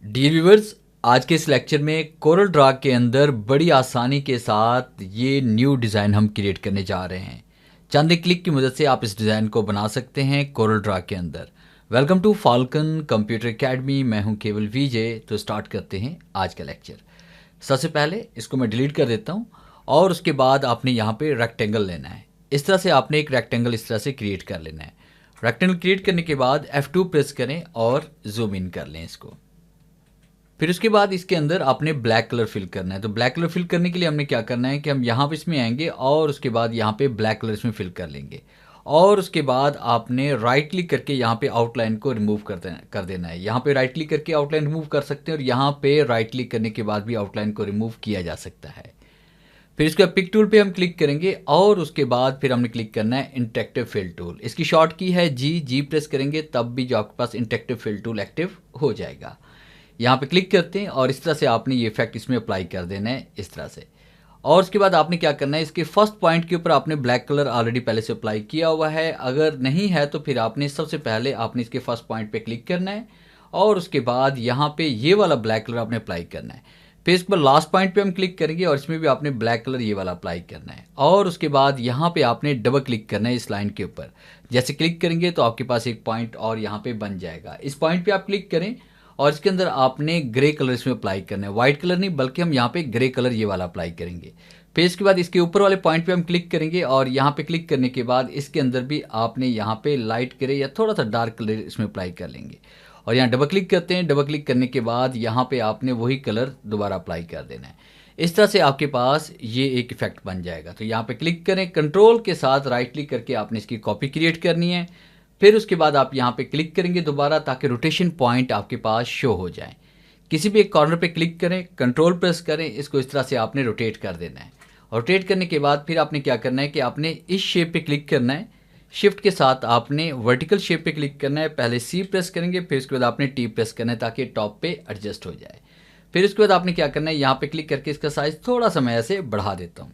Dear viewers, आज के इस लेक्चर में कोरल ड्रा के अंदर बड़ी आसानी के साथ ये न्यू डिज़ाइन हम क्रिएट करने जा रहे हैं। चंद एक क्लिक की मदद से आप इस डिज़ाइन को बना सकते हैं कोरल ड्रा के अंदर। Welcome to Falcon Computer Academy, मैं हूं केवल विजय। तो स्टार्ट करते हैं आज का लेक्चर। सबसे पहले इसको मैं डिलीट कर देता हूं और उसके बाद आपने यहाँ पे रेक्टेंगल लेना है। इस तरह से आपने एक रेक्टेंगल इस तरह से क्रिएट कर लेना है। रेक्टेंगल क्रिएट करने के बाद F2 प्रेस करें और जूम इन कर लें इसको। फिर उसके बाद इसके अंदर आपने ब्लैक कलर फिल करना है। तो ब्लैक कलर फिल करने के लिए हमने क्या करना है कि हम यहाँ पे इसमें आएंगे और उसके बाद यहाँ पे ब्लैक कलर इसमें फिल कर लेंगे और उसके बाद आपने राइट क्लिक करके यहाँ पे आउटलाइन को रिमूव कर देना है। यहाँ पे राइट क्लिक करके आउटलाइन रिमूव कर सकते हैं और यहाँ पे राइट क्लिक करने के बाद भी आउटलाइन को रिमूव किया जा सकता है। फिर इसके बाद पिक टूल पे हम क्लिक करेंगे और उसके बाद फिर हमने क्लिक करना है इंटरेक्टिव फिल टूल। इसकी शॉर्ट की है जी प्रेस करेंगे तब भी जो आपके पास इंटरेक्टिव फिल टूल एक्टिव हो जाएगा। यहाँ पे क्लिक करते हैं और इस तरह से आपने ये इफेक्ट इसमें अप्लाई कर देना है इस तरह से। और उसके बाद आपने क्या करना है, इसके फर्स्ट पॉइंट के ऊपर आपने ब्लैक कलर ऑलरेडी पहले से अप्लाई किया हुआ है। अगर नहीं है तो फिर आपने सबसे पहले आपने इसके फर्स्ट पॉइंट पे क्लिक करना है और उसके बाद यहाँ पे ये वाला ब्लैक कलर आपने अप्लाई करना है। फिर इसके बाद लास्ट पॉइंट पे हम क्लिक करेंगे और इसमें भी आपने ब्लैक कलर ये वाला अप्लाई करना है और उसके बाद यहाँ पे आपने डबल क्लिक करना है इस लाइन के ऊपर। जैसे क्लिक करेंगे तो आपके पास एक पॉइंट और यहाँ पे बन जाएगा। इस पॉइंट पे आप क्लिक करें और इसके अंदर आपने ग्रे कलर इसमें अप्लाई करना है। व्हाइट कलर नहीं बल्कि हम यहाँ पे ग्रे कलर ये वाला अप्लाई करेंगे। फिर इसके बाद इसके ऊपर वाले पॉइंट पे हम क्लिक करेंगे और यहाँ पे क्लिक करने के बाद इसके अंदर भी आपने यहाँ पे लाइट ग्रे या थोड़ा सा डार्क कलर इसमें अप्लाई कर लेंगे और यहाँ डबल क्लिक करते हैं। डबल क्लिक करने के बाद यहाँ पे आपने वही कलर दोबारा अप्लाई कर देना है। इस तरह से आपके पास ये एक इफेक्ट बन जाएगा। तो यहाँ पे क्लिक करें, कंट्रोल के साथ राइट क्लिक करके आपने इसकी कॉपी क्रिएट करनी है। फिर उसके बाद आप यहाँ पे क्लिक करेंगे दोबारा ताकि रोटेशन पॉइंट आपके पास शो हो जाए। किसी भी एक कॉर्नर पे क्लिक करें, कंट्रोल प्रेस करें, इसको इस तरह से आपने रोटेट कर देना है। रोटेट करने के बाद फिर आपने क्या करना है कि आपने इस शेप पे क्लिक करना है। शिफ्ट के साथ आपने वर्टिकल शेप पे क्लिक करना है। पहले C प्रेस करेंगे, फिर उसके बाद आपने T प्रेस करना है ताकि टॉप पे एडजस्ट हो जाए। फिर उसके बाद आपने क्या करना है, यहाँ पे क्लिक करके इसका साइज थोड़ा सा मैं ऐसे बढ़ा देता हूँ।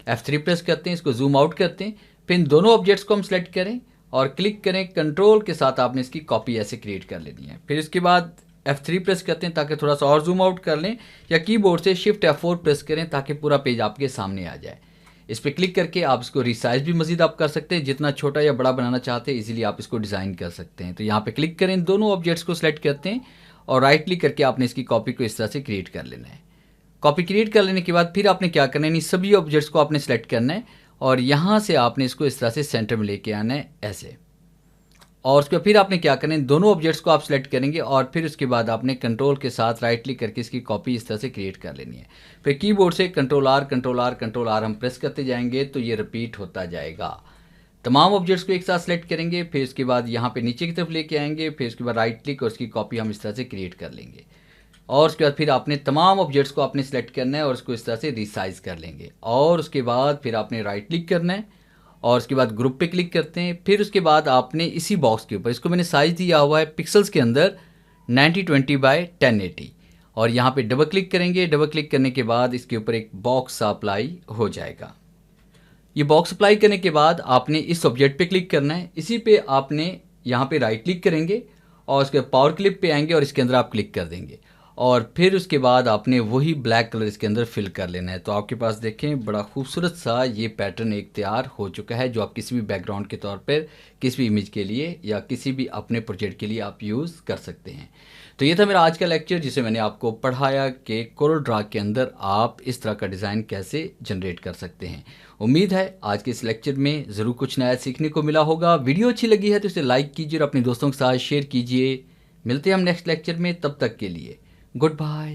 F3 प्रेस करते हैं, इसको जूम आउट करते हैं। फिर इन दोनों ऑब्जेक्ट्स को हम सेलेक्ट करें और क्लिक करें, कंट्रोल के साथ आपने इसकी कॉपी ऐसे क्रिएट कर लेनी है। फिर इसके बाद F3 प्रेस करते हैं ताकि थोड़ा सा और जूम आउट कर लें, या कीबोर्ड से शिफ्ट F4 प्रेस करें ताकि पूरा पेज आपके सामने आ जाए। इस पर क्लिक करके आप इसको रिसाइज भी मजीद आप कर सकते हैं, जितना छोटा या बड़ा बनाना चाहते हैं इजीली आप इसको डिज़ाइन कर सकते हैं। तो यहाँ पे क्लिक करें, दोनों ऑब्जेक्ट्स को सिलेक्ट करते हैं और राइट क्लिक करके आपने इसकी कॉपी को इस तरह से क्रिएट कर लेना है। कॉपी क्रिएट कर लेने के बाद फिर आपने क्या करना है, इन सभी ऑब्जेक्ट्स को आपने सेलेक्ट करना है और यहाँ से आपने इसको इस तरह से सेंटर में लेके आना है ऐसे। और उसके बाद फिर आपने क्या करना है, दोनों ऑब्जेक्ट्स को आप सेलेक्ट करेंगे और फिर उसके बाद आपने कंट्रोल के साथ राइट क्लिक करके इसकी कॉपी इस तरह से क्रिएट कर लेनी है। फिर कीबोर्ड से कंट्रोल आर हम प्रेस करते जाएंगे तो ये रिपीट होता जाएगा। तमाम ऑब्जेक्ट्स को एक साथ सेलेक्ट करेंगे, फिर उसके बाद यहाँ पे नीचे की तरफ लेके आएंगे, फिर उसके बाद राइट क्लिक और उसकी कॉपी हम इस तरह से क्रिएट कर लेंगे। और उसके बाद फिर आपने तमाम ऑब्जेक्ट्स को आपने सेलेक्ट करना है और उसको इस तरह से रिसाइज कर लेंगे। और उसके बाद फिर आपने राइट क्लिक करना है और उसके बाद ग्रुप पे क्लिक करते हैं। फिर उसके बाद आपने इसी बॉक्स के ऊपर, इसको मैंने साइज दिया हुआ है पिक्सल्स के अंदर 9020 बाय 1080, और यहाँ पे डबल क्लिक करेंगे। डबल क्लिक करने के बाद इसके ऊपर एक बॉक्स अप्लाई हो जाएगा। ये बॉक्स अप्लाई करने के बाद आपने इस ऑब्जेक्ट पे क्लिक करना है। इसी पे आपने यहाँ पे राइट क्लिक करेंगे और उसके पावर क्लिप पे आएंगे और इसके अंदर आप क्लिक कर देंगे और फिर उसके बाद आपने वही ब्लैक कलर इसके अंदर फिल कर लेना है। तो आपके पास देखें बड़ा खूबसूरत सा ये पैटर्न एक तैयार हो चुका है, जो आप किसी भी बैकग्राउंड के तौर पर किसी भी इमेज के लिए या किसी भी अपने प्रोजेक्ट के लिए आप यूज़ कर सकते हैं। तो ये था मेरा आज का लेक्चर, जिसे मैंने आपको पढ़ाया कि कोरल ड्रा के अंदर आप इस तरह का डिज़ाइन कैसे जनरेट कर सकते हैं। उम्मीद है आज के इस लेक्चर में ज़रूर कुछ नया सीखने को मिला होगा। वीडियो अच्छी लगी है तो इसे लाइक कीजिए और अपने दोस्तों के साथ शेयर कीजिए। मिलते हैं हम नेक्स्ट लेक्चर में, तब तक के लिए गुड बाय।